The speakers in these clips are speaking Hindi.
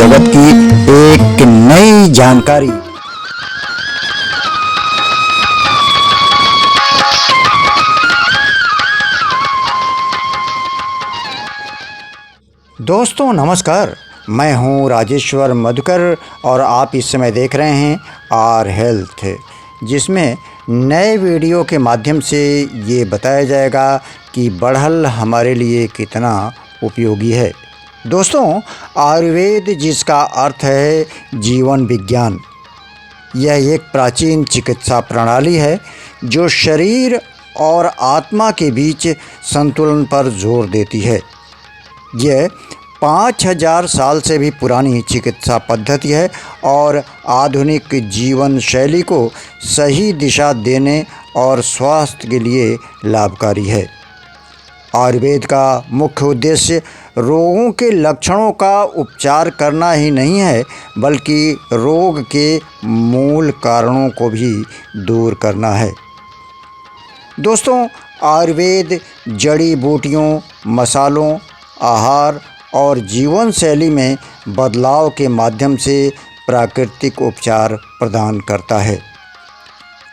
जगत की एक नई जानकारी। दोस्तों नमस्कार, मैं हूं राजेश्वर मधुकर और आप इस समय देख रहे हैं आर हेल्थ, जिसमें नए वीडियो के माध्यम से ये बताया जाएगा कि बढ़ल हमारे लिए कितना उपयोगी है। दोस्तों, आयुर्वेद जिसका अर्थ है जीवन विज्ञान, यह एक प्राचीन चिकित्सा प्रणाली है जो शरीर और आत्मा के बीच संतुलन पर जोर देती है। यह 5000 साल से भी पुरानी चिकित्सा पद्धति है और आधुनिक जीवन शैली को सही दिशा देने और स्वास्थ्य के लिए लाभकारी है। आयुर्वेद का मुख्य उद्देश्य रोगों के लक्षणों का उपचार करना ही नहीं है, बल्कि रोग के मूल कारणों को भी दूर करना है। दोस्तों, आयुर्वेद जड़ी बूटियों, मसालों, आहार और जीवन शैली में बदलाव के माध्यम से प्राकृतिक उपचार प्रदान करता है।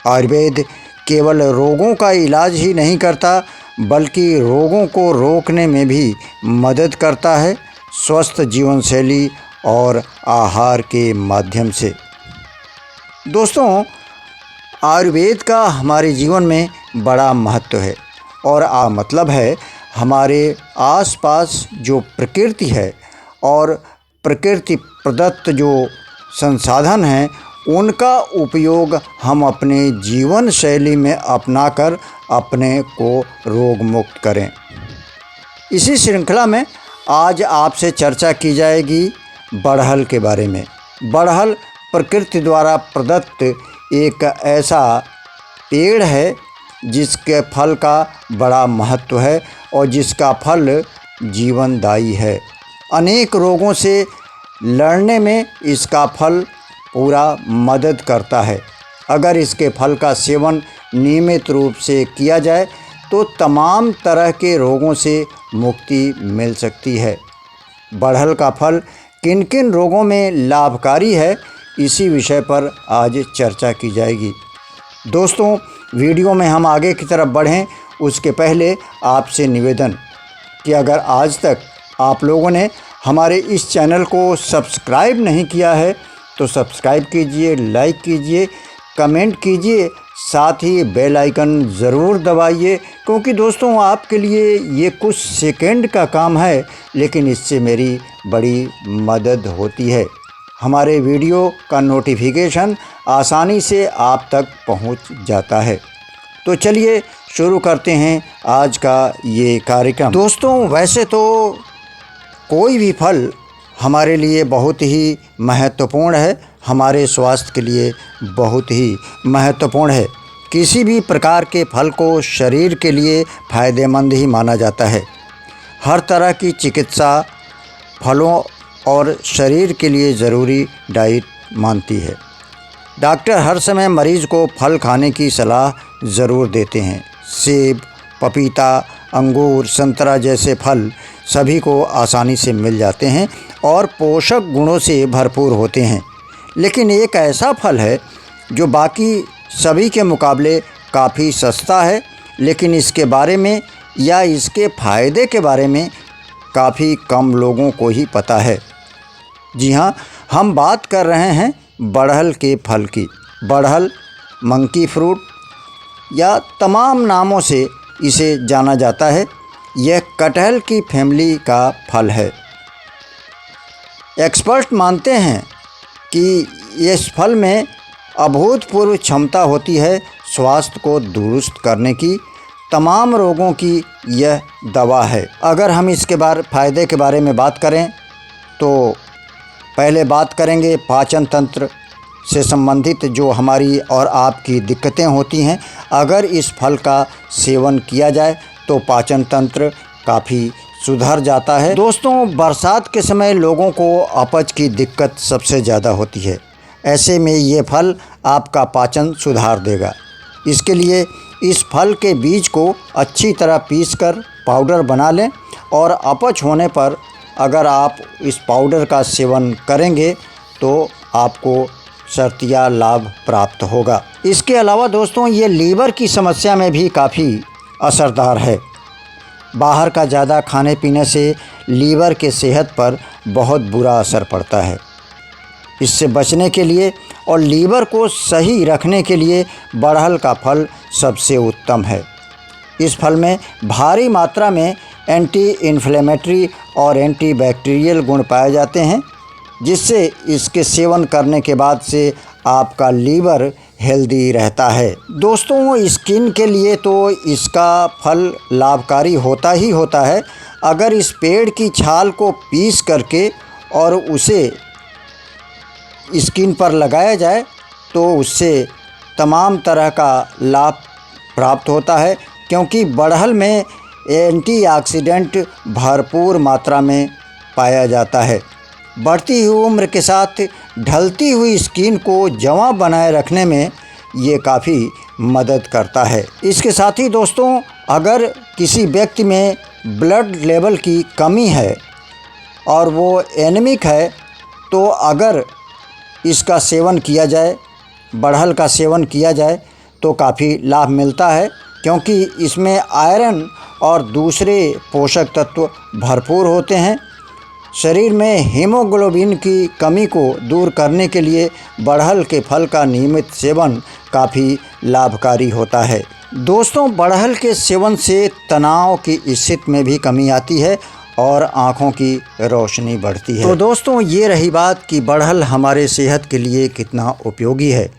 आयुर्वेद केवल रोगों का इलाज ही नहीं करता, बल्कि रोगों को रोकने में भी मदद करता है, स्वस्थ जीवन शैली और आहार के माध्यम से। दोस्तों, आयुर्वेद का हमारे जीवन में बड़ा महत्व है और मतलब है हमारे आसपास जो प्रकृति है और प्रकृति प्रदत्त जो संसाधन हैं, उनका उपयोग हम अपने जीवन शैली में अपनाकर अपने को रोग मुक्त करें। इसी श्रृंखला में आज आपसे चर्चा की जाएगी बढ़हल के बारे में। बढ़हल प्रकृति द्वारा प्रदत्त एक ऐसा पेड़ है जिसके फल का बड़ा महत्व है और जिसका फल जीवनदायी है। अनेक रोगों से लड़ने में इसका फल पूरा मदद करता है। अगर इसके फल का सेवन नियमित रूप से किया जाए तो तमाम तरह के रोगों से मुक्ति मिल सकती है। बढ़हल का फल किन किन रोगों में लाभकारी है, इसी विषय पर आज चर्चा की जाएगी। दोस्तों, वीडियो में हम आगे की तरफ बढ़ें उसके पहले आपसे निवेदन कि अगर आज तक आप लोगों ने हमारे इस चैनल को सब्सक्राइब नहीं किया है तो सब्सक्राइब कीजिए, लाइक कीजिए, कमेंट कीजिए, साथ ही बेल आइकन ज़रूर दबाइए, क्योंकि दोस्तों आपके लिए ये कुछ सेकंड का काम है, लेकिन इससे मेरी बड़ी मदद होती है। हमारे वीडियो का नोटिफिकेशन आसानी से आप तक पहुंच जाता है। तो चलिए शुरू करते हैं आज का ये कार्यक्रम। दोस्तों, वैसे तो कोई भी फल हमारे लिए बहुत ही महत्वपूर्ण है, हमारे स्वास्थ्य के लिए बहुत ही महत्वपूर्ण है। किसी भी प्रकार के फल को शरीर के लिए फ़ायदेमंद ही माना जाता है। हर तरह की चिकित्सा फलों और शरीर के लिए ज़रूरी डाइट मानती है। डॉक्टर हर समय मरीज़ को फल खाने की सलाह ज़रूर देते हैं। सेब, पपीता, अंगूर, संतरा जैसे फल सभी को आसानी से मिल जाते हैं और पोषक गुणों से भरपूर होते हैं। लेकिन एक ऐसा फल है जो बाकी सभी के मुकाबले काफ़ी सस्ता है, लेकिन इसके बारे में या इसके फ़ायदे के बारे में काफ़ी कम लोगों को ही पता है। जी हाँ, हम बात कर रहे हैं बढ़हल के फल की। बढ़हल, मंकी फ्रूट या तमाम नामों से इसे जाना जाता है। यह कटहल की फैमिली का फल है। एक्सपर्ट मानते हैं कि इस फल में अभूतपूर्व क्षमता होती है स्वास्थ्य को दुरुस्त करने की। तमाम रोगों की यह दवा है। अगर हम इसके फ़ायदे के बारे में बात करें तो पहले बात करेंगे पाचन तंत्र से संबंधित जो हमारी और आपकी दिक्कतें होती हैं। अगर इस फल का सेवन किया जाए तो पाचन तंत्र काफ़ी सुधर जाता है। दोस्तों, बरसात के समय लोगों को अपच की दिक्कत सबसे ज़्यादा होती है। ऐसे में ये फल आपका पाचन सुधार देगा। इसके लिए इस फल के बीज को अच्छी तरह पीसकर पाउडर बना लें और अपच होने पर अगर आप इस पाउडर का सेवन करेंगे तो आपको शर्तिया लाभ प्राप्त होगा। इसके अलावा दोस्तों ये लीवर की समस्या में भी काफ़ी असरदार है। बाहर का ज़्यादा खाने पीने से लीवर के सेहत पर बहुत बुरा असर पड़ता है। इससे बचने के लिए और लीवर को सही रखने के लिए गुड़हल का फल सबसे उत्तम है। इस फल में भारी मात्रा में एंटी इन्फ्लेमेटरी और एंटी बैक्टीरियल गुण पाए जाते हैं, जिससे इसके सेवन करने के बाद से आपका लीवर हेल्दी रहता है। दोस्तों स्किन के लिए तो इसका फल लाभकारी होता ही होता है। अगर इस पेड़ की छाल को पीस करके और उसे स्किन पर लगाया जाए तो उससे तमाम तरह का लाभ प्राप्त होता है, क्योंकि गुड़हल में एंटीऑक्सीडेंट भरपूर मात्रा में पाया जाता है। बढ़ती हुई उम्र के साथ ढलती हुई स्किन को जवां बनाए रखने में ये काफ़ी मदद करता है। इसके साथ ही दोस्तों अगर किसी व्यक्ति में ब्लड लेवल की कमी है और वो एनीमिक है, तो अगर इसका सेवन किया जाए, गुड़हल का सेवन किया जाए तो काफ़ी लाभ मिलता है, क्योंकि इसमें आयरन और दूसरे पोषक तत्व भरपूर होते हैं। शरीर में हीमोग्लोबिन की कमी को दूर करने के लिए गुड़हल के फल का नियमित सेवन काफ़ी लाभकारी होता है। दोस्तों गुड़हल के सेवन से तनाव की स्थिति में भी कमी आती है और आँखों की रोशनी बढ़ती है। तो दोस्तों ये रही बात कि गुड़हल हमारे सेहत के लिए कितना उपयोगी है।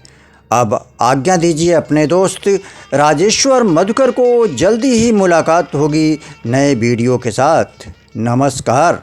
अब आज्ञा दीजिए अपने दोस्त राजेश्वर मधुकर को। जल्दी ही मुलाकात होगी नए वीडियो के साथ। नमस्कार।